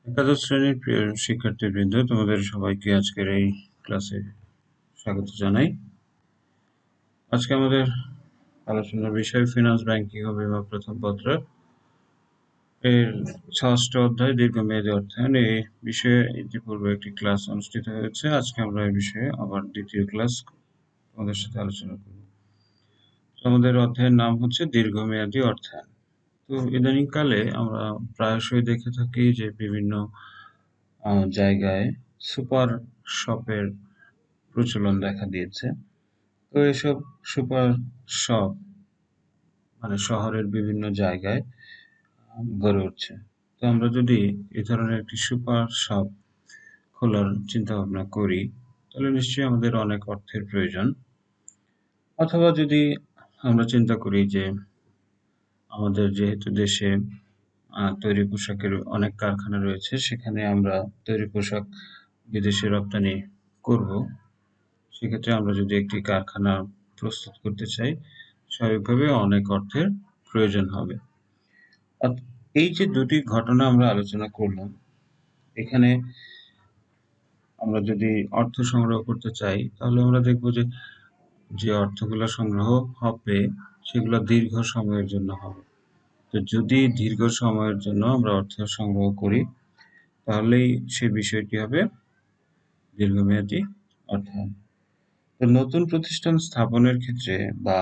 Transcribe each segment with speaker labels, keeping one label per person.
Speaker 1: একাদশ শ্রেণীর প্রিয় শিক্ষার্থীবৃন্দ, তোমাদের সবাইকে আজকের এই ক্লাসে স্বাগত জানাই। আজকে আমাদের আলোচনার বিষয় ফিনান্স, ব্যাংকিং ও বিমা প্রথম পত্র এর ৬ষ্ঠ অধ্যায় দীর্ঘমেয়াদী অর্থায়ন। এই বিষয়ে ইতিপূর্বে একটি ক্লাস অনুষ্ঠিত হয়েছে। আজকে আমরা এই বিষয়ে আবার দ্বিতীয় ক্লাস তোমাদের সাথে আলোচনা করব। আমাদের অধ্যায়ের নাম হচ্ছে দীর্ঘমেয়াদী অর্থায়ন। তো ইদানিংকালে আমরা প্রায়শই দেখে থাকি যে বিভিন্ন জায়গায় সুপার শপের প্রচলন দেখা দিয়েছে। তো এসব সুপার শপ মানে শহরের বিভিন্ন জায়গায় গড়ে উঠছে। তো আমরা যদি এই ধরনের একটি সুপার শপ খোলার চিন্তা ভাবনা করি, তাহলে নিশ্চয়ই আমাদের অনেক অর্থের প্রয়োজন। অথবা যদি আমরা চিন্তা করি যে আমাদের যেহেতু দেশে তৈরি পোশাকের অনেক কারখানা রয়েছে, সেখানে আমরা তৈরি পোশাক বিদেশে রপ্তানি করব, সেক্ষেত্রে আমরা যদি একটি কারখানা প্রস্তুত করতে চাই, স্বাভাবিকভাবে অনেক অর্থের প্রয়োজন হবে। এই যে দুটি ঘটনা আমরা আলোচনা করলাম, এখানে আমরা যদি অর্থ সংগ্রহ করতে চাই, তাহলে আমরা দেখব যে যে অর্থগুলো সংগ্রহ হবে সেগুলো দীর্ঘ সময়ের জন্য হবে। তো যদি দীর্ঘ সময়ের জন্য আমরা অর্থ সংগ্রহ করি, তাহলেই সে বিষয়টি হবে দীর্ঘমেয়াদী অর্থায়ন। তো নতুন প্রতিষ্ঠান স্থাপনের ক্ষেত্রে বা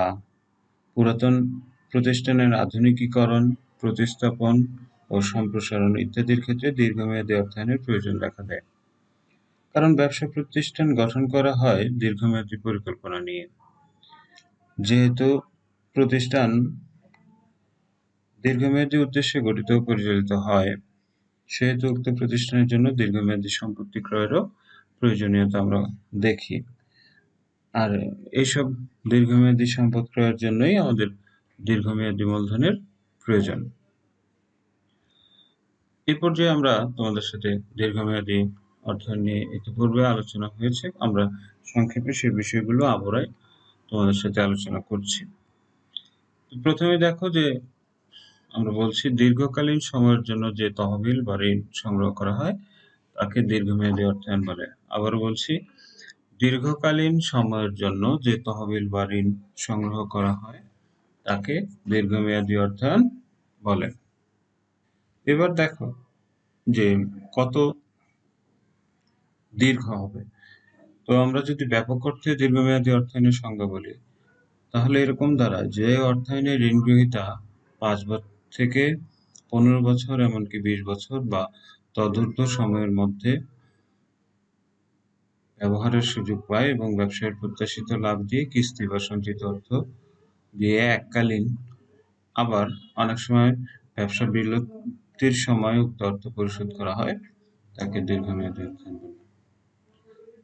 Speaker 1: পুরাতন প্রতিষ্ঠানের আধুনিকীকরণ, প্রতিস্থাপন ও সম্প্রসারণ ইত্যাদির ক্ষেত্রে দীর্ঘমেয়াদী অর্থায়নের প্রয়োজন দেখা দেয়। কারণ ব্যবসা প্রতিষ্ঠান গঠন করা হয় দীর্ঘমেয়াদী পরিকল্পনা নিয়ে। যেহেতু প্রতিষ্ঠান দীর্ঘমেয়াদী উদ্দেশ্যে গঠিত ও পরিচালিত হয়, সেহেতু উক্ত প্রতিষ্ঠানের জন্য দীর্ঘমেয়াদী সম্পত্তি ক্রয়েরও প্রয়োজনীয়তা আমরা দেখি। আর এইসব দীর্ঘমেয়াদী সম্পদ ক্রয়ের জন্যই আমাদের দীর্ঘমেয়াদী মূলধনের প্রয়োজন। এই পর্যায়ে আমরা তোমাদের সাথে দীর্ঘমেয়াদী অর্থায়ন নিয়ে ইতিপূর্বে আলোচনা হয়েছে। আমরা সংক্ষেপে সেই বিষয়গুলো আবারই তোমাদের সাথে আলোচনা করছি। প্রথমে দেখো যে আমরা বলছি দীর্ঘকালীন সময়ের জন্য যে তহবিল বা ঋণ সংগ্রহ করা হয় তাকে দীর্ঘমেয়াদী অর্থায়ন বলে। আবারও বলছি, দীর্ঘকালীন সময়ের জন্য যে তহবিল বা ঋণ সংগ্রহ করা হয় তাকে দীর্ঘমেয়াদী অর্থায়ন বলে। এবার দেখো যে কত দীর্ঘ হবে। তো আমরা যদি ব্যাপক অর্থে দীর্ঘমেয়াদী অর্থায়নের সংজ্ঞা বলি, তাহলে এরকম দাঁড়ায় যে অর্থায়নে ঋণ গ্রহীতা 5 থেকে 15 বছর, এমনকি 20 বছর বা তদূর্ধ্ব সময়ের মধ্যে ব্যবহারের সুযোগ পায় এবং ব্যবসায়ের প্রত্যাশিত লাভ দিয়ে কিস্তি বা সঞ্চিত অর্থ দিয়ে এককালীন, আবার অনেক সময় ব্যবসা বিলুপ্তির সময় উক্ত অর্থ পরিশোধ করা হয়, তাকে দীর্ঘমেয়াদী অর্থায়ন বলে।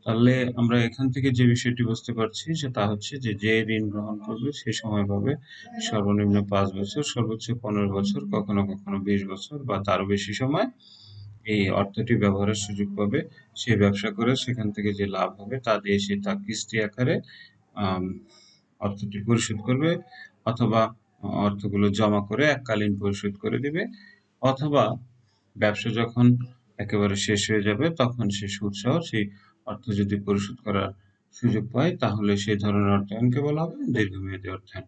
Speaker 1: তাহলে আমরা এখান থেকে যে বিষয়টি বুঝতে পারছি তা হচ্ছে যে ঋণ গ্রহণ করবে সে সময় পাবে সর্বনিম্ন 5 বছর, সর্বোচ্চ 15 বছর, কখনো কখনো 20 বছর বা তারও বেশি সময় এই অর্থটি ব্যবহারের সুযোগ পাবে। সে ব্যবসা করে সেখান থেকে যে লাভ হবে তা দিয়ে সে তা কিস্তি আকারে অর্থটি পরিশোধ করবে, অথবা অর্থগুলো জমা করে এককালীন পরিশোধ করে দিবে, অথবা ব্যবসা যখন একেবারে শেষ হয়ে যাবে তখন সে সুদসহ সেই অর্থ যদি পরিশোধ করার সুযোগ পায়, তাহলে সেই ধরনের অর্থায়নকে বলা হবে দীর্ঘমেয়াদী অর্থায়ন।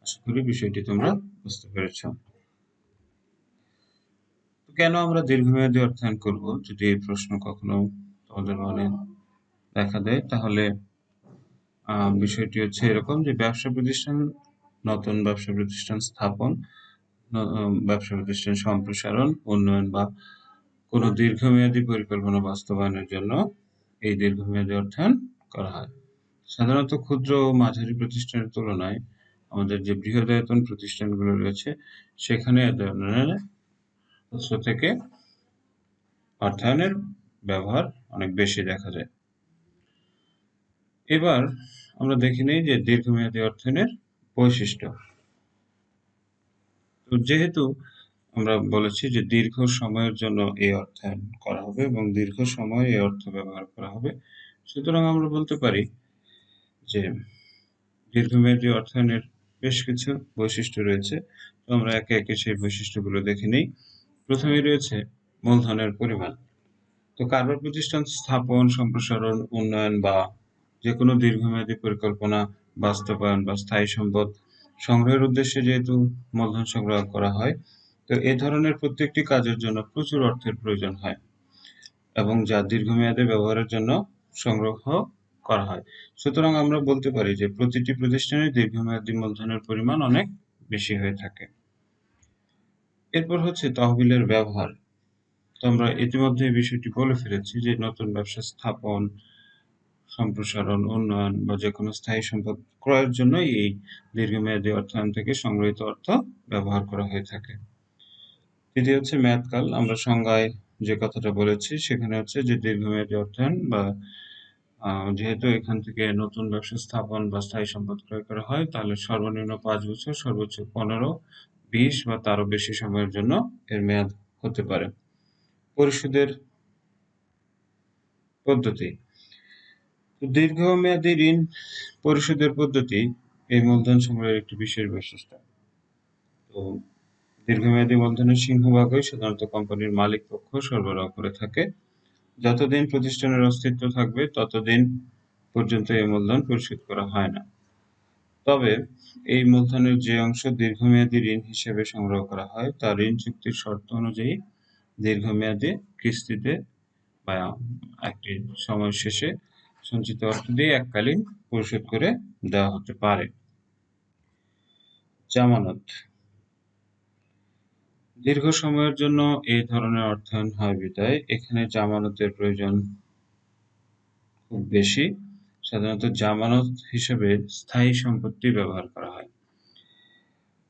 Speaker 1: আশা করি বিষয়টি তোমরা বুঝতে পেরেছ। কেন আমরা দীর্ঘমেয়াদী অর্থায়ন করব, যদি এই প্রশ্ন কখনো তোমাদের মনে দেখা দেয়, তাহলে বিষয়টি হচ্ছে এরকম যে নতুন ব্যবসা প্রতিষ্ঠান স্থাপন, ব্যবসা প্রতিষ্ঠান সম্প্রসারণ, উন্নয়ন বা কোনো দীর্ঘমেয়াদী পরিকল্পনা বাস্তবায়নের জন্য এই দীর্ঘমেয়াদী অর্থায়ন করা হয়। সাধারণত ক্ষুদ্র ও মাঝারি প্রতিষ্ঠানের তুলনায় আমাদের যে বৃহদায়তন প্রতিষ্ঠানগুলো রয়েছে সেখানে এ ধরনের উৎস থেকে অর্থায়নের ব্যবহার অনেক বেশি দেখা যায়। এবার আমরা দেখে নিই যে দীর্ঘমেয়াদী অর্থায়নের বৈশিষ্ট্য। তো যেহেতু আমরা বলেছি যে দীর্ঘ সময়ের জন্য এই অর্থায়ন করা হবে এবং দীর্ঘ সময় এই অর্থ ব্যবহার করা হবে, সুতরাং আমরা বলতে পারি যে দীর্ঘমেয়াদী অর্থায়নের বেশ কিছু বৈশিষ্ট্য রয়েছে। তো আমরা একে একে সেই বৈশিষ্ট্যগুলো দেখে নিই। প্রথমেই রয়েছে মূলধনের পরিমাণ। তো কারবার প্রতিষ্ঠান স্থাপন, সম্প্রসারণ, উন্নয়ন বা যে কোনো দীর্ঘমেয়াদী পরিকল্পনা বাস্তবায়ন বা স্থায়ী সম্পদ সংগ্রহের উদ্দেশ্যে যেহেতু মূলধন সংগ্রহ করা হয়, তো এ ধরনের প্রত্যেকটি কাজের জন্য প্রচুর অর্থের প্রয়োজন হয় এবং যা দীর্ঘমেয়াদে ব্যবহারের জন্য সংগ্রহ করা হয়। সুতরাং আমরা বলতে পারি যে প্রতিটি প্রতিষ্ঠানের দীর্ঘমেয়াদী মূলধনের পরিমাণ অনেক বেশি হয়ে থাকে। এরপর হচ্ছে তহবিলের ব্যবহার। তো আমরা ইতিমধ্যে এই বিষয়টি বলে ফেলেছি যে নতুন ব্যবসা স্থাপন, সম্প্রসারণ, উন্নয়ন বা যেকোনো স্থায়ী সম্পদ ক্রয়ের জন্যই এই দীর্ঘমেয়াদী অর্থায়ন থেকে সংগৃহীত অর্থ ব্যবহার করা হয়ে থাকে। তৃতীয় হচ্ছে মেয়াদকাল। আমরা সংজ্ঞায় যে কথাটা বলেছি সেখানে হচ্ছে যে দীর্ঘমেয়াদী অর্থায়ন বা যেহেতু এখান থেকে নতুন ব্যবসা স্থাপন বা স্থায়ী সম্পদ ক্রয় করা হয়, তাহলে সর্বনিম্ন 5 বছর, সর্বোচ্চ 15, 20 বা তারও বেশি সময়ের জন্য এর মেয়াদ হতে পারে। পরিশোধের পদ্ধতি। দীর্ঘমেয়াদী ঋণ পরিশোধের পদ্ধতি এই মূলধন সংগ্রহের একটি বিশেষ বৈশিষ্ট্য। তো দীর্ঘমেয়াদী মূলধনের সিংহভাগই সাধারণত কোম্পানির মালিক পক্ষ সরবরাহ করে থাকে। যতদিন প্রতিষ্ঠানের অস্তিত্ব থাকবে ততদিন পর্যন্ত এই মূলধন পরিশোধ করা হয় না। তবে এই মূলধনের যে অংশ দীর্ঘমেয়াদী ঋণ হিসেবে সংগ্রহ করা হয় তা ঋণ চুক্তির শর্ত অনুযায়ী দীর্ঘমেয়াদী কিস্তিতে বা একটি সময় শেষে সঞ্চিত অর্থ দিয়ে এককালীন পরিশোধ করে দেওয়া হতে পারে। জামানত। দীর্ঘ সময়ের জন্য এই ধরনের অর্থায়ন হয় বিধায় এখানে জামানতের প্রয়োজন খুব বেশি। সাধারণত জামানত হিসেবে স্থায়ী সম্পত্তি ব্যবহার করা হয়।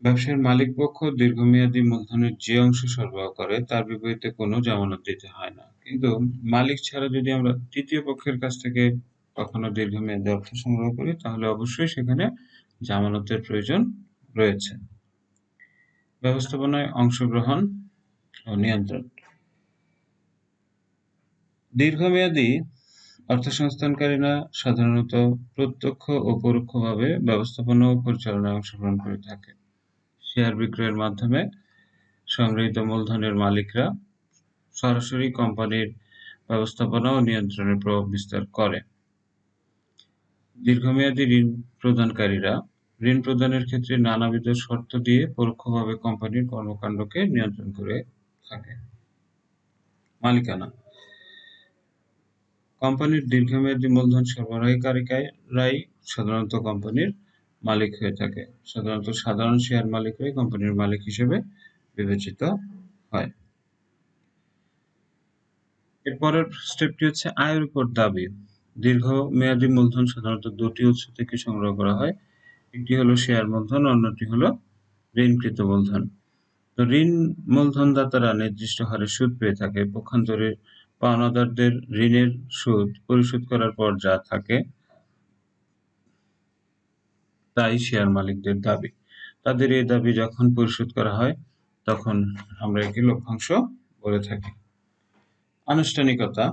Speaker 1: ব্যবসায়ের মালিক পক্ষ দীর্ঘমেয়াদী মূলধনের যে অংশ সরবরাহ করে তার বিপরীতে কোনো জামানত দিতে হয় না। কিন্তু মালিক ছাড়া যদি আমরা তৃতীয় পক্ষের কাছ থেকে কখনো দীর্ঘমেয়াদী অর্থ সংগ্রহ করি তাহলে অবশ্যই সেখানে জামানতের প্রয়োজন রয়েছে। ব্যবস্থাপনায় অংশগ্রহণ ও নিয়ন্ত্রণ। দীর্ঘমেয়াদী অর্থসংস্থানকারীরা সাধারণত প্রত্যক্ষ ও পরোক্ষভাবে ব্যবস্থাপনা ও পরিচালনায় অংশগ্রহণ করে থাকে। শেয়ার বিক্রয়ের মাধ্যমে সংগৃহীত মূলধনের মালিকরা সরাসরি কোম্পানির ব্যবস্থাপনা ও নিয়ন্ত্রণে প্রভাব বিস্তার করে। দীর্ঘমেয়াদী ঋণ প্রদানকারীরা ঋণ প্রদানের ক্ষেত্রে নানাবিধ শর্ত দিয়ে পরোক্ষভাবে কোম্পানির কর্মকাণ্ডকে নিয়ন্ত্রণ করে থাকে। মালিকানা। কোম্পানির দীর্ঘমেয়াদী মূলধন সরবরাহকারীরাই সাধারণত কোম্পানির মালিক হয়ে থাকে। সাধারণত সাধারণ শেয়ার মালিকরাই কোম্পানির মালিক হিসেবে বিবেচিত হয়। এরপরের স্টেপটি হচ্ছে আয়ের উপর দাবি। দীর্ঘমেয়াদী মূলধন সাধারণত দুটি উৎস থেকে সংগ্রহ করা হয়। একটি হলো শেয়ার মূলধন, অন্যটি হলো ঋণকৃত মূলধন। তো ঋণ মূলধনদাতারা নির্দিষ্ট হারে সুদ পেয়ে থাকে। পক্ষান্তরে পাওনাদারদের ঋণের সুদ পরিশোধ করার পর যা থাকে তাই শেয়ার মালিকদের দাবি। তাদের এই দাবি যখন পরিশোধ করা হয় তখন আমরা একে লভ্যাংশ বলে থাকি। আনুষ্ঠানিকতা।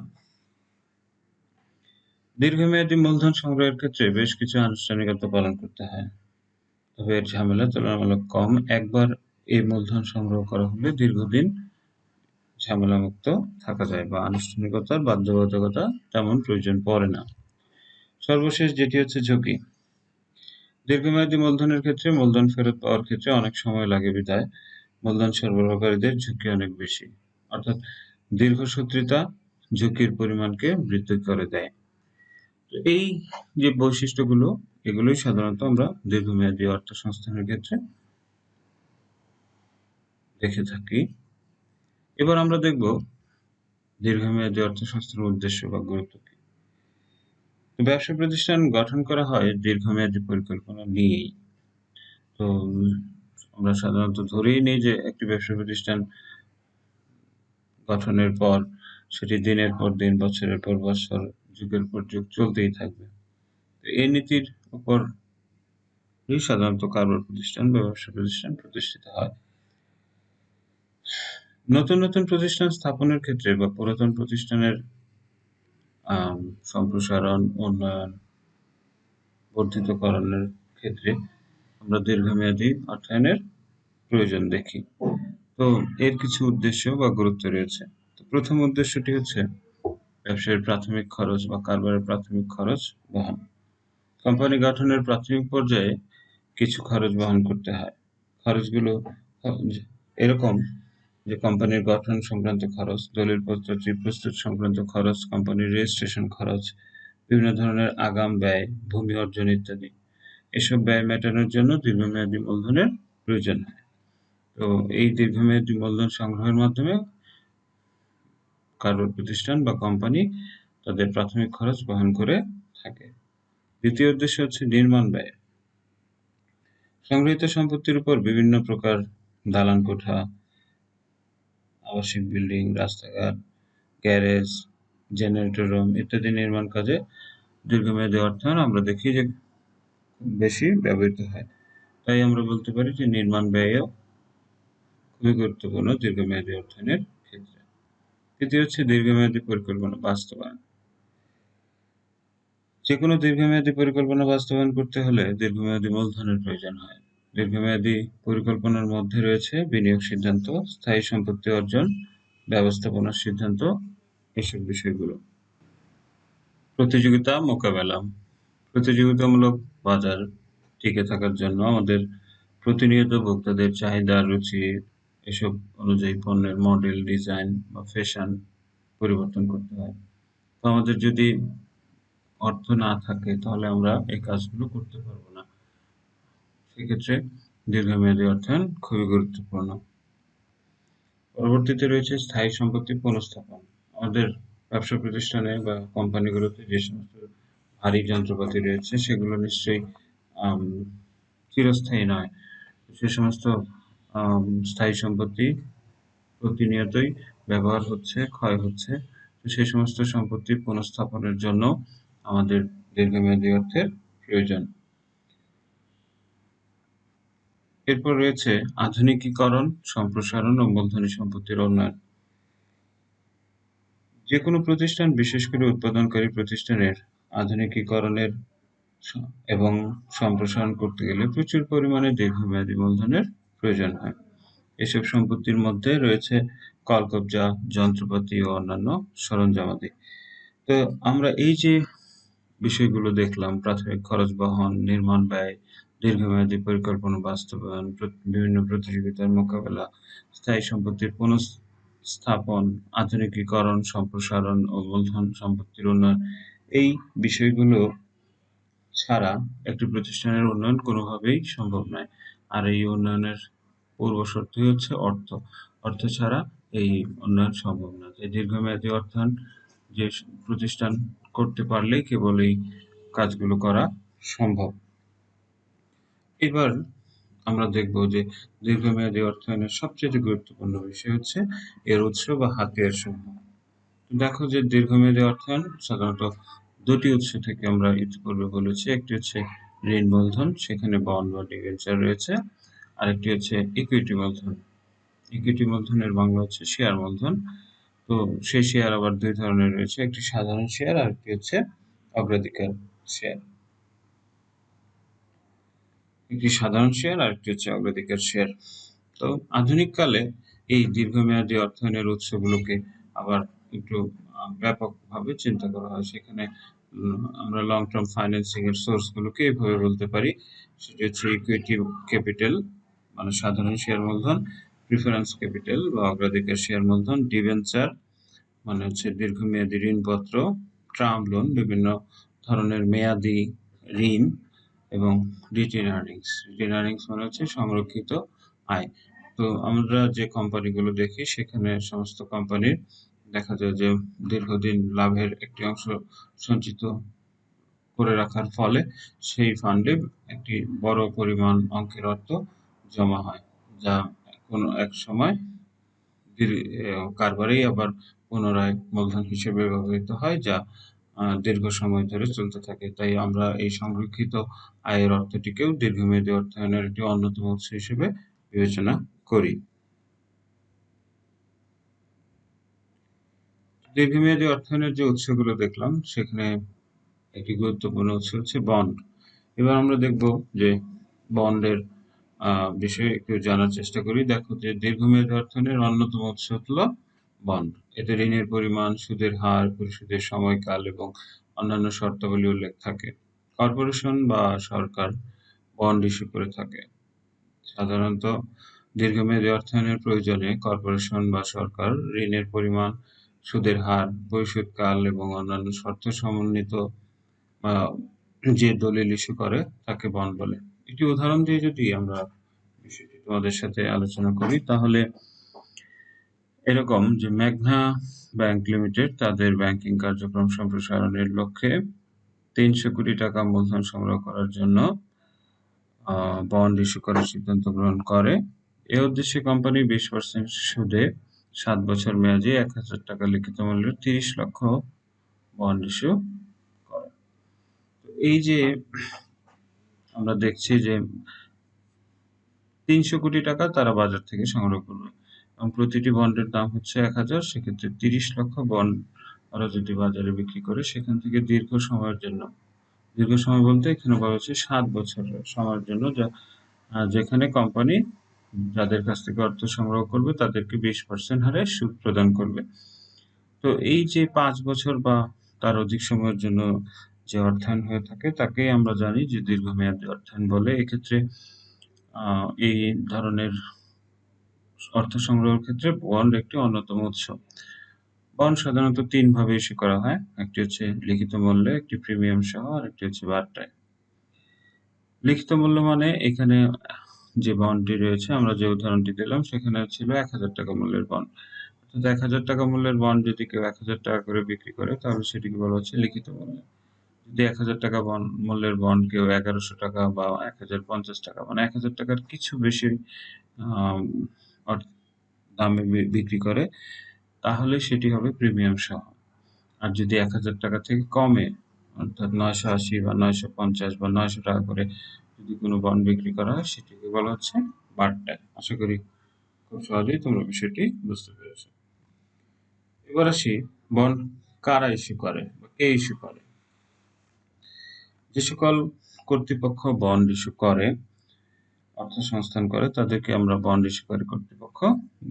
Speaker 1: দীর্ঘমেয়াদী মূলধন সংগ্রহের ক্ষেত্রে বেশ কিছু আনুষ্ঠানিকতা পালন করতে হয়, তবে এর ঝামেলা তুলনামূলক কম। একবার এই মূলধন সংগ্রহ করা হলে দীর্ঘদিন ঝামেলামুক্ত থাকা যায় বা আনুষ্ঠানিকতার বাধ্যবাধকতা তেমন প্রয়োজন পড়ে না। সর্বশেষ যেটি হচ্ছে ঝুঁকি। দীর্ঘমেয়াদী মূলধনের ক্ষেত্রে মূলধন ফেরত পাওয়ার ক্ষেত্রে অনেক সময় লাগে বিধায় মূলধন সরবরাহকারীদের ঝুঁকি অনেক বেশি। অর্থাৎ দীর্ঘসূত্রিতা ঝুঁকির পরিমাণকে বৃদ্ধি করে দেয়। তো এই যে বৈশিষ্ট্যগুলো এগুলোই সাধারণত আমরা দীর্ঘমেয়াদী অর্থ সংস্থানের ক্ষেত্রে দেখে থাকি। এবার আমরা দেখব দীর্ঘমেয়াদী অর্থ সংস্থানের উদ্দেশ্য বা গুরুত্ব কি। ব্যবসা প্রতিষ্ঠান গঠন করা হয় দীর্ঘমেয়াদী পরিকল্পনা নিয়েই। তো আমরা সাধারণত ধরেই নিই যে একটি ব্যবসা প্রতিষ্ঠান গঠনের পর সেটি দিনের পর দিন, বছরের পর বছর, যুগের পর যুগ চলতেই থাকবে। এই নীতির উপরই সাধারণত কারবার প্রতিষ্ঠান বা ব্যবসা প্রতিষ্ঠান প্রতিষ্ঠিত হয়। নতুন নতুন প্রতিষ্ঠান স্থাপনের ক্ষেত্রে বা পুরাতন প্রতিষ্ঠানের সম্প্রসারণ, উন্নয়ন, বর্ধিতকরণের ক্ষেত্রে আমরা দীর্ঘমেয়াদী অর্থায়নের প্রয়োজন দেখি। তো এর কিছু উদ্দেশ্য বা গুরুত্ব রয়েছে। তো প্রথম উদ্দেশ্যটি হচ্ছে ব্যবসায়ের প্রাথমিক খরচ বা কারবারের প্রাথমিক খরচ বহন। কোম্পানি গঠনের প্রাথমিক পর্যায়ে কিছু খরচ বহন করতে হয়। খরচগুলো এরকম যে কোম্পানির গঠন সংক্রান্ত খরচ, দলিলপত্রটি প্রস্তুত সংক্রান্ত খরচ, কোম্পানির রেজিস্ট্রেশন খরচ, বিভিন্ন ধরনের আগাম ব্যয়, ভূমি অর্জন ইত্যাদি। এসব ব্যয় মেটানোর জন্য দীর্ঘমেয়াদী মূলধনের প্রয়োজন হয়। তো এই দীর্ঘমেয়াদী মূলধন সংগ্রহের মাধ্যমে কারোর প্রতিষ্ঠান বা কোম্পানি তাদের প্রাথমিক খরচ বহন করে থাকে। দ্বিতীয় উদ্দেশ্য হচ্ছে নির্মাণ ব্যয়। সংগৃহীত সম্পত্তির উপর বিভিন্ন প্রকার দালান কোঠা, আবাসিক বিল্ডিং, রাস্তাঘাট, গ্যারেজ, জেনারেটর রুম ইত্যাদি নির্মাণ কাজে দীর্ঘমেয়াদী অর্থায়ন আমরা দেখি যে বেশি ব্যবহৃত হয়। তাই আমরা বলতে পারি যে নির্মাণ ব্যয়ও খুবই গুরুত্বপূর্ণ দীর্ঘমেয়াদী অর্থায়নের ক্ষেত্রে। তৃতীয় হচ্ছে দীর্ঘমেয়াদী পরিকল্পনা বাস্তবায়ন। যেকোনো দীর্ঘমেয়াদী পরিকল্পনা বাস্তবায়ন করতে হলে দীর্ঘমেয়াদী মূলধনের প্রয়োজন হয়। দীর্ঘমেয়াদী পরিকল্পনার মধ্যে রয়েছে বিনিয়োগ সিদ্ধান্ত, স্থায়ী সম্পত্তি অর্জন, ব্যবস্থাপনার সিদ্ধান্ত, এসব বিষয়গুলো। প্রতিযোগিতা মোকাবেলা। প্রতিযোগিতামূলক বাজার টিকে থাকার জন্য আমাদের প্রতিনিয়ত ভোক্তাদের চাহিদা, রুচি এসব অনুযায়ী পণ্যের মডেল, ডিজাইন বা ফ্যাশন পরিবর্তন করতে হয়। তো আমাদের যদি অর্থ না থাকে তাহলে আমরা এই কাজগুলো করতে পারবো না। সেক্ষেত্রে দীর্ঘমেয়াদী অর্থায়ন খুবই গুরুত্বপূর্ণ। পরবর্তীতে রয়েছে স্থায়ী সম্পত্তি পুনঃস্থাপন। আমাদের ব্যবসা প্রতিষ্ঠানে বা কোম্পানিগুলোতে যে সমস্ত ভারী যন্ত্রপাতি রয়েছে সেগুলো নিশ্চয়ই চিরস্থায়ী নয়। সে সমস্ত স্থায়ী সম্পত্তি প্রতিনিয়তই ব্যবহার হচ্ছে, ক্ষয় হচ্ছে। তো সেই সমস্ত সম্পত্তি পুনঃস্থাপনের জন্য আমাদের দীর্ঘমেয়াদী অর্থের প্রয়োজন। এরপর রয়েছে আধুনিকীকরণ, সম্প্রসারণ ও মূলধনী সম্পত্তির উন্নয়ন। যেকোনো প্রতিষ্ঠান, বিশেষ করে উৎপাদনকারী প্রতিষ্ঠানের আধুনিকীকরণের এবং সম্প্রসারণ করতে গেলে প্রচুর পরিমাণে দীর্ঘমেয়াদী মূলধনের প্রয়োজন হয়। এসব সম্পত্তির মধ্যে রয়েছে কলকব্জা, যন্ত্রপাতি ও অন্যান্য সরঞ্জামাদি। তো আমরা এই যে বিষয়গুলো দেখলাম, প্রাথমিক খরচ বহন, নির্মাণ ব্যয়, দীর্ঘমেয়াদী পরিকল্পনা বাস্তবায়ন, বিভিন্ন প্রতিযোগিতার মোকাবেলা, স্থায়ী সম্পত্তির পুনঃস্থাপন, আধুনিকীকরণ, সম্প্রসারণ ও মূলধন সম্পত্তির উন্নয়ন, এই বিষয়গুলো ছাড়া একটি প্রতিষ্ঠানের উন্নয়ন কোনোভাবেই সম্ভব নয়। আর এই উন্নয়নের পূর্বশর্তই হচ্ছে অর্থ। অর্থ ছাড়া এই উন্নয়ন সম্ভব না। তাই দীর্ঘমেয়াদী অর্থায়ন যে প্রতিষ্ঠান করতে পারলেই কেবল এই কাজগুলো করা সম্ভব। এবার আমরা দেখব যে দীর্ঘমেয়াদী অর্থায়নের সবচেয়ে গুরুত্বপূর্ণ বিষয় হচ্ছে এর উৎস বা হাতিয়ার সমূহ। দেখো যে দীর্ঘমেয়াদী অর্থায়ন সাধারণত দুটি উৎস থেকে আমরা ইতিপূর্বে বলেছি। একটি হচ্ছে ঋণ মূলধন, সেখানে বন্ড বা ডিবেঞ্চার রয়েছে। আরেকটি হচ্ছে ইকুইটি মূলধন। ইকুইটি মূলধনের বাংলা হচ্ছে শেয়ার মূলধন। তো সেই শেয়ার আবার দুই ধরনের রয়েছে, একটি সাধারণ শেয়ার আর একটি হচ্ছে অগ্রাধিকার শেয়ার। একটি সাধারণ শেয়ার আর একটি হচ্ছে অগ্রাধিকার শেয়ার। তো আধুনিক কালে এই দীর্ঘমেয়াদী অর্থায়নের উৎসগুলোকে আবার একটু ব্যাপকভাবে চিন্তা করা হয়। সেখানে আমরা লং টার্ম ফাইন্যান্সিং এর সোর্সগুলোকে এইভাবে বলতে পারি। সেটি হচ্ছে ইকুইটি ক্যাপিটাল মানে সাধারণ শেয়ার মূলধন, প্রিফারেন্স ক্যাপিটাল বা অগ্রাধিকার শেয়ার মূলধন, ডিবেঞ্চার মানে হচ্ছে দীর্ঘমেয়াদী ঋণপত্র, টার্ম লোন বিভিন্ন ধরনের মেয়াদি ঋণ এবং রিটেন আর্নিংস। রিটেন আর্নিংস মানে হচ্ছে সংরক্ষিত আয়। তো আমরা যে কোম্পানিগুলো দেখি সেখানে সমস্ত কোম্পানির দেখা যায় যে দীর্ঘদিন লাভের একটি অংশ সঞ্চিত করে রাখার ফলে সেই ফান্ডে একটি বড় পরিমাণ অঙ্কের অর্থ জমা হয়, যা কোনো এক সময় কারবারেই আবার পুনরায় মূলধন হিসেবে ব্যবহৃত হয়, যা দীর্ঘ সময় ধরে চলতে থাকে। তাই আমরা এই সংরক্ষিত আয়ের অর্থটিকেও দীর্ঘমেয়াদী অর্থায়নের একটি অন্যতম উৎস হিসেবে বিবেচনা করি। দীর্ঘমেয়াদী অর্থায়নের যে উৎসগুলো দেখলাম সেখানে একটি গুরুত্বপূর্ণ উৎস হচ্ছে বন্ড। এবার আমরা দেখব যে বন্ডের বিষয়ে একটু জানার চেষ্টা করি। দেখো যে দীর্ঘমেয়াদী অর্থায়নের অন্যতম উৎস হলো বন্ড। এতে ঋণের পরিমাণ, সুদের হার, পরিশোধের সময়কাল এবং অন্যান্য শর্তাবলী উল্লেখ থাকে। কর্পোরেশন বা সরকার বন্ড ইস্যু করে থাকে। সাধারণত দীর্ঘমেয়াদী অর্থায়নের প্রয়োজনে কর্পোরেশন বা সরকার ঋণের পরিমাণ, সুদের হার, পরিশোধকাল এবং অন্যান্য শর্ত সমন্বিত যে দলিল ইস্যু করে তাকে বন্ড বলে। একটি উদাহরণ দিয়ে যদি আমরা বিষয়টি তোমাদের সাথে আলোচনা করি তাহলে এরকম যে মেঘনা ব্যাংক লিমিটেড তাদের ব্যাংকিং কার্যক্রম সম্প্রসারণের লক্ষ্যে ৩০০ কোটি টাকা মূলধন সংগ্রহ করার জন্য বন্ড ইস্যু করার সিদ্ধান্ত গ্রহণ করে। এ উদ্দেশ্যে কোম্পানি 20% সুদে 7 বছর মেয়াদী 1,000 টাকা লিখিত মূল্যের 30 লক্ষ বন্ড ইস্যু করে। এই যে আমরা দেখছি যে ৩০০ কোটি টাকা তারা বাজার থেকে সংগ্রহ করবে এবং প্রতিটি বন্ডের দাম হচ্ছে 1,000, সেক্ষেত্রে 30 লক্ষ বন্ড ওরা যদি বাজারে বিক্রি করে সেখান থেকে দীর্ঘ সময়ের জন্য, দীর্ঘ সময় বলতে এখানে বলা হচ্ছে 7 বছরের সময়ের জন্য, যেখানে কোম্পানি যাদের কাছ থেকে অর্থ সংগ্রহ করবে তাদেরকে 20% হারে সুদ প্রদান করবে। তো এই যে 5 বছর বা তার অধিক সময়ের জন্য যে অর্থায়ন হয়ে থাকে তাকেই আমরা জানি যে দীর্ঘমেয়াদী অর্থায়ন বলে। এক্ষেত্রে এই ধরনের অর্থ সংগ্রহের ক্ষেত্রে বন্ড একটি অন্যতম উৎস। বন্ড সাধারণত 3 ভাবে ইস্যু করা হয়। একটি হচ্ছে লিখিত মূল্যে, একটি প্রিমিয়াম সহ, আর একটি হচ্ছে বার্তায়। লিখিত মূল্য মানে এখানে যে বন্ডটি রয়েছে, আমরা যে উদাহরণটি দিলাম সেখানে ছিল 1,000 টাকা মূল্যের বন্ড। অর্থাৎ 1,000 টাকা মূল্যের বন্ড যদি কেউ 1,000 টাকা করে বিক্রি করে তাহলে সেটিকে বলা হচ্ছে লিখিত মূল্য। যদি 1,000 টাকা মূল্যের বন্ড কেউ 1,100 টাকা বা 1,050 টাকা মানে 1,000 টাকার কিছু বেশি দামে বিক্রি করে তাহলে সেটি হবে প্রিমিয়াম সহ। আর যদি 1,000 টাকা থেকে কমে অর্থাৎ 980 বা 950 বা 900 টাকা করে যদি কোনো বন্ড বিক্রি করা হয় সেটিকে বলা হচ্ছে বার্টার। আশা করি খুব সহজেই তোমরা বিষয়টি বুঝতে পেরেছো। এবার আসি বন্ড কারা ইস্যু করে বা কে ইস্যু করে। যে সকল কর্তৃপক্ষ বন্ড ইস্যু করে, অর্থ সংস্থান করে, তাদেরকে আমরা বন্ড ইস্যুকারী কর্তৃপক্ষ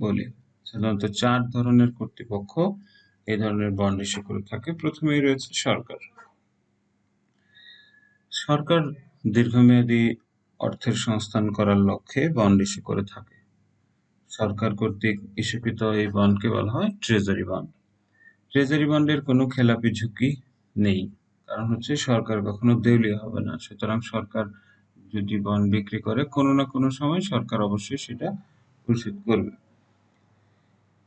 Speaker 1: বলি। সাধারণত 4 ধরনের কর্তৃপক্ষ এই ধরনের বন্ড ইস্যু করে থাকে। প্রথমেই রয়েছে সরকার। সরকার দীর্ঘমেয়াদী অর্থের সংস্থান করার লক্ষ্যে বন্ড ইস্যু করে থাকে। সরকার কর্তৃক ইস্যুকৃত এই বন্ডকে বলা হয় ট্রেজারি বন্ড। ট্রেজারি বন্ডের কোনো খেলাপি ঝুঁকি নেই, কারণ হচ্ছে সরকার কখনো দেউলিয়া হবে না। সুতরাং সরকার যদি বন্ড বিক্রি করে কোনো না কোনো সময় সরকার অবশ্যই সেটা পরিশোধ করবে।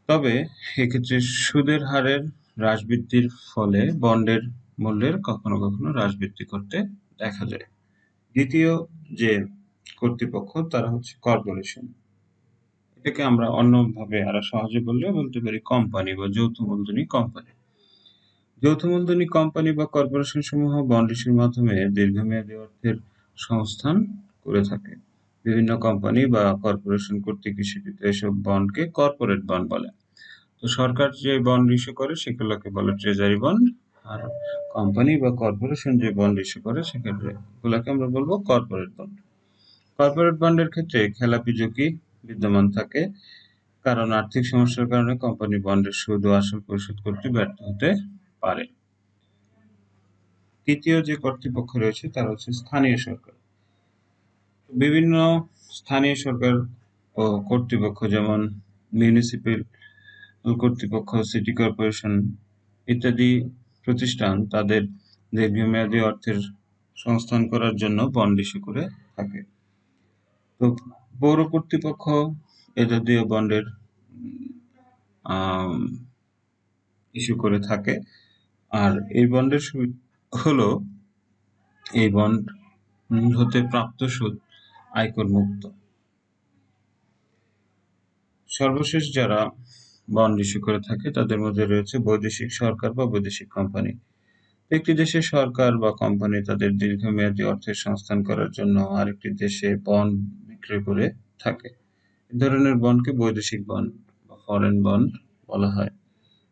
Speaker 1: তবে এক্ষেত্রে সুদের হারের হ্রাস বৃদ্ধির ফলে বন্ডের মূল্যের কখনো কখনো হ্রাস বৃদ্ধি করতে দেখা যায়। দ্বিতীয় যে কর্তৃপক্ষ তারা হচ্ছে কর্পোরেশন। এটাকে আমরা অন্যভাবে আরো সহজে বলতে পারি কোম্পানি বা যৌথ মূলধনী কোম্পানি। যৌথ মূলধনী কোম্পানি বা কর্পোরেশন সমূহ বন্ড ইস্যুর মাধ্যমে দীর্ঘমেয়াদী অর্থের সংস্থান করে থাকে। বিভিন্ন কোম্পানি বা কর্পোরেশন কর্তৃক ইস্যুকৃত এসব বন্ডকে কর্পোরেট বন্ড বলে। তো সরকার যে বন্ড ইস্যু করে সেগুলোকে বলে ট্রেজারি বন্ড, আর কোম্পানি বা কর্পোরেশন যে বন্ড ইস্যু করে সেগুলোকে আমরা বলবো কর্পোরেট বন্ড। কর্পোরেট বন্ডের ক্ষেত্রে খেলাপি ঝুঁকি বিদ্যমান থাকে, কারণ আর্থিক সমস্যার কারণে কোম্পানি বন্ডের সুদ ও আসল পরিশোধ করতে ব্যর্থ হতে পারে। তৃতীয় যে কর্তৃপক্ষ রয়েছে তারা হচ্ছে স্থানীয় সরকার। বিভিন্ন স্থানীয় সরকার ও কর্তৃপক্ষ যেমন মিউনিসিপ্যাল কর্তৃপক্ষ, সিটি কর্পোরেশন ইত্যাদি প্রতিষ্ঠান তাদের দীর্ঘমেয়াদী অর্থের সংস্থান করার জন্য বন্ড ইস্যু করে থাকে। তো পৌর কর্তৃপক্ষ এ জাতীয় বন্ডের ইস্যু করে থাকে। আর এই বন্ডের হলো এই বন্ড হতে প্রাপ্ত সুদ আয়কর মুক্ত। সর্বশেষ যারা বন্ড ইস্যু করে থাকে তাদের মধ্যে রয়েছে বৈদেশিক সরকার বা বৈদেশিক কোম্পানি। একটি দেশের সরকার বা কোম্পানি তাদের দীর্ঘমেয়াদী অর্থের সংস্থান করার জন্য আরেকটি দেশে বন্ড বিক্রয় করে থাকে। এ ধরনের বন্ডকে বৈদেশিক বন্ড বা ফরেন বন্ড বলা হয়।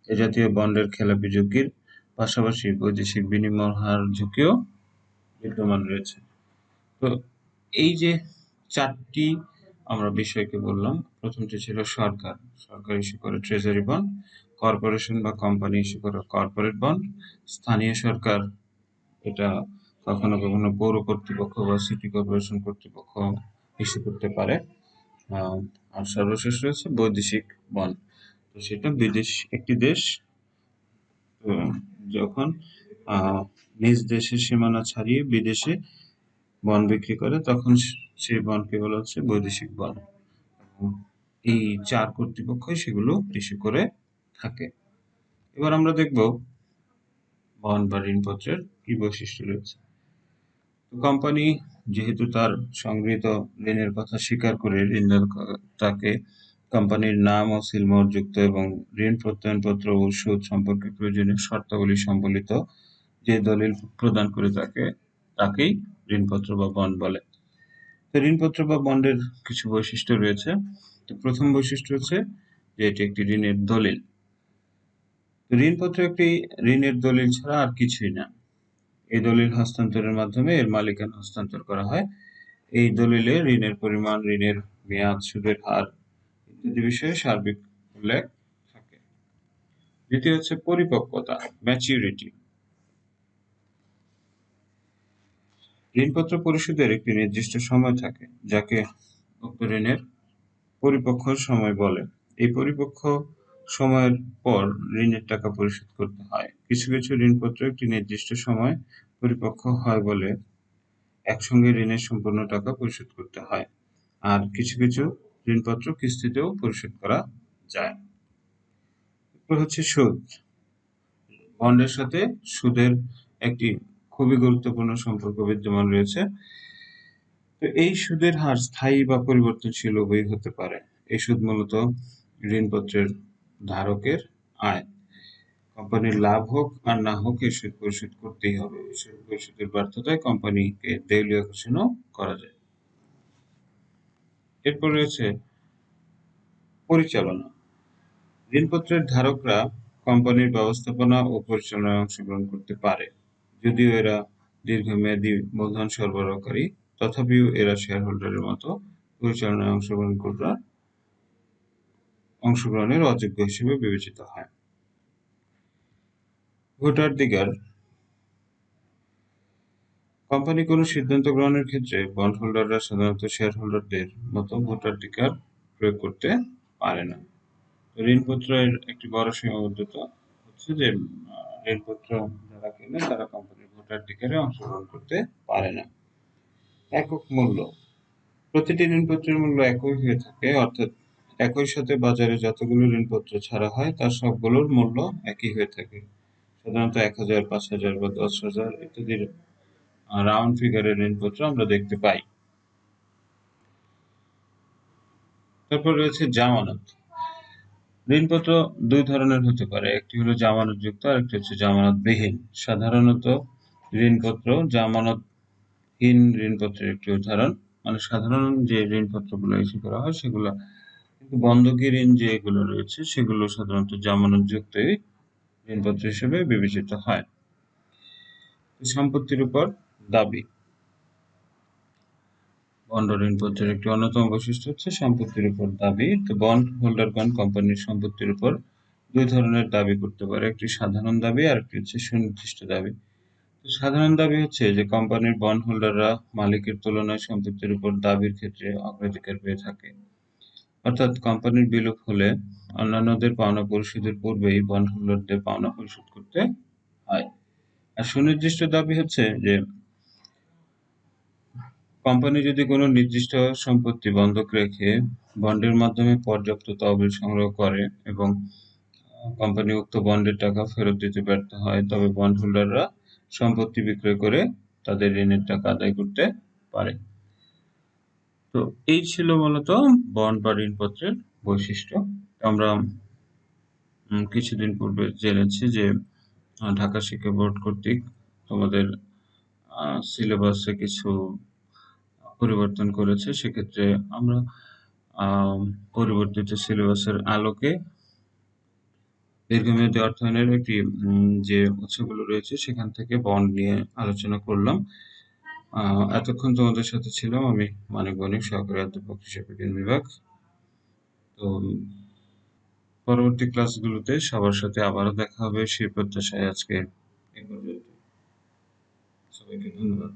Speaker 1: এ জাতীয় বন্ডের খেলাপি ঝুঁকির পাশাপাশি বৈদেশিক বিনিময় হার ঝুঁকিও বিদ্যমান রয়েছে। তো এই যে 4টি আমরা বিষয়কে বললাম, প্রথমটি ছিল সরকার ইস্যু করে ট্রেজারি বন্ড, কর্পোরেশন বা কোম্পানি ইস্যু করা কর্পোরেট বন্ড, স্থানীয় সরকার এটা কখনো কখনো পৌর কর্তৃপক্ষ বা সিটি কর্পোরেশন কর্তৃপক্ষ ইস্যু করতে পারে। আর সর্বশেষ রয়েছে বৈদেশিক বন্ড। তো সেটা একটি দেশ যখন নিজ দেশের সীমানা ছাড়িয়ে বিদেশে বন্ড বিক্রি করে তখন সেই বন্ডকে বলা হচ্ছে বৈদেশিক বন্ড। এই 4 কর্তৃপক্ষই সেগুলো ইস্যু করে থাকে। এবার আমরা দেখব বন্ড বা ঋণপত্রের কি বৈশিষ্ট্য রয়েছে। কোম্পানি যেহেতু তার সংগৃহীত ঋণের কথা স্বীকার করে ঋণদাতাকে কোম্পানির নাম ও সিলমোহরযুক্ত এবং ঋণ প্রত্যয়নপত্র ও সুদ সম্পর্কে প্রয়োজনীয় শর্তাবলী সম্বলিত যে দলিল প্রদান করে তাকেই ঋণপত্র বা বন্ড বলে। তো ঋণপত্র বা বন্ডের কিছু বৈশিষ্ট্য রয়েছে। তো প্রথম বৈশিষ্ট্য হচ্ছে যে এটি একটি ঋণের দলিল। ঋণপত্র একটি ঋণের দলিল ছাড়া আর কিছুই না। এই দলিল হস্তান্তরের মাধ্যমে এর মালিকানা হস্তান্তর করা হয়। এই দলিলে ঋণের পরিমাণ, ঋণের মেয়াদ, সুদের হার ইত্যাদি বিষয়ে সার্বিক উল্লেখ থাকে। দ্বিতীয় হচ্ছে পরিপক্বতা, ম্যাচিউরিটি। ঋণপত্র পরিশোধের একটি নির্দিষ্ট সময় থাকে যাকে উক্ত ঋণের পরিপক্ষ সময় বলে। এই পরিপক্ষ সময়ের পর ঋণের টাকা পরিশোধ করতে হয়। কিছু কিছু ঋণপত্র একটি নির্দিষ্ট সময় পরিপক্ষ হয় বলে একসঙ্গে ঋণের সম্পূর্ণ টাকা পরিশোধ করতে হয়, আর কিছু কিছু ঋণপত্র কিস্তিতেও পরিশোধ করা যায়। এরপর হচ্ছে সুদ। বন্ডের সাথে সুদের একটি খুবই গুরুত্বপূর্ণ সম্পর্ক বিদ্যমান রয়েছে। তো এই সুদের হার স্থায়ী বা পরিবর্তনশীল উভয়ই হতে পারে। এই সুদ মূলত ঋণপত্রের ধারকের আয়। কোম্পানির লাভ হোক আর না হোক এই সুদ পরিশোধ করতেই হবে। এই সুদ পরিশোধের ব্যর্থতায় কোম্পানিকে দেউলিয়া ঘোষণাও করা যায়। এরপর রয়েছে পরিচালনা। ঋণপত্রের ধারকরা কোম্পানির ব্যবস্থাপনা ও পরিচালনায় অংশগ্রহণ করতে পারে। যদিও এরা দীর্ঘমেয়াদী মূলধন সরবরাহকারী, তথাপিও এরা শেয়ারহোল্ডারের মতো পরিচালনায় অংশগ্রহণের অযোগ্য হিসেবে বিবেচিত হয়। ভোটাধিকার। কোম্পানি কোনো সিদ্ধান্ত গ্রহণের ক্ষেত্রে বন্ড হোল্ডাররা সাধারণত শেয়ারহোল্ডারদের মতো ভোটাধিকার প্রয়োগ করতে পারে না। ঋণপত্রের একটি বড় সীমাবদ্ধতা হচ্ছে যে ঋণপত্র যারা কেনে তারা কোম্পানির ভোটাধিকারে অংশগ্রহণ করতে পারে না। একক মূল্য। প্রতিটি ঋণপত্রের মূল্য একই হয়ে থাকে, অর্থাৎ একই সাথে বাজারে যতগুলো ঋণপত্র ছাড়া হয় তার সবগুলোর মূল্য একই হয়ে থাকে। সাধারণত 1000, 5000 বা 10,000 ইত্যাদি রাউন্ড ফিগারের ঋণপত্র আমরা দেখতে পাই। তারপর রয়েছে জামানত। ঋণপত্র দুই ধরনের হতে পারে, একটি হলো জামানতযুক্ত আর একটি হচ্ছে জামানতবিহীন। সাধারণত ঋণপত্র জামানতহীন ঋণপত্রের একটি উদাহরণ। মানে সাধারণ যে ঋণপত্রগুলো ইস্যু করা হয় সেগুলো, কিন্তু বন্ধকি ঋণ যেগুলো রয়েছে সেগুলো সাধারণত জামানতযুক্তই ঋণপত্র হিসেবে বিবেচিত হয়। সম্পত্তির উপর দাবি। বন্ড ঋণপত্রের একটি অন্যতম বৈশিষ্ট্য হচ্ছে সম্পত্তির উপর দাবি। তো বন্ড হোল্ডারগণ কোম্পানির সম্পত্তির উপর দুই ধরনের দাবি করতে পারে, একটি সাধারণ দাবি আর একটি হচ্ছে সুনির্দিষ্ট দাবি। তো সাধারণ দাবি হচ্ছে যে কোম্পানির বন্ড হোল্ডাররা মালিকের তুলনায় সম্পত্তির উপর দাবির ক্ষেত্রে অগ্রাধিকার পেয়ে থাকে। অর্থাৎ কোম্পানির বিলুপ হলে অন্যান্যদের পাওনা পরিশোধের পূর্বেই বন্ড হোল্ডারদের পাওনা পরিশোধ করতে হয়। আর সুনির্দিষ্ট দাবি হচ্ছে যে কোম্পানি যদি কোনো নির্দিষ্ট সম্পত্তি বন্ধক রেখে বন্ডের মাধ্যমে পর্যাপ্ত তহবিল সংগ্রহ করে এবং কোম্পানি উক্ত বন্ডের টাকা ফেরত দিতে ব্যর্থ হয়, তবে বন্ড হোল্ডাররা সম্পত্তি বিক্রয় করে তাদের ঋণের টাকা আদায় করতে পারে। তো এই ছিল মূলত বন্ড বা ঋণপত্রের বৈশিষ্ট্য। আমরা কিছুদিন পূর্বে জেনেছি যে ঢাকা শিক্ষা বোর্ড কর্তৃক তোমাদের সিলেবাসে কিছু পরিবর্তন করেছে। সেক্ষেত্রে আমরা পরিবর্তিত সিলেবাসের আলোকে দীর্ঘমেয়াদী অর্থায়নের একটি যে উৎসগুলো রয়েছে সেখান থেকে বন্ড নিয়ে আলোচনা করলাম। এতক্ষণ তোমাদের সাথে ছিলাম আমি মানিক বণিক, সহকারী অধ্যাপক হিসেবে বিজ্ঞান বিভাগ। তো পরবর্তী ক্লাসগুলোতে সবার সাথে আবারও দেখা হবে সেই প্রত্যাশায় আজকে এ পর্যন্ত। সবাইকে ধন্যবাদ।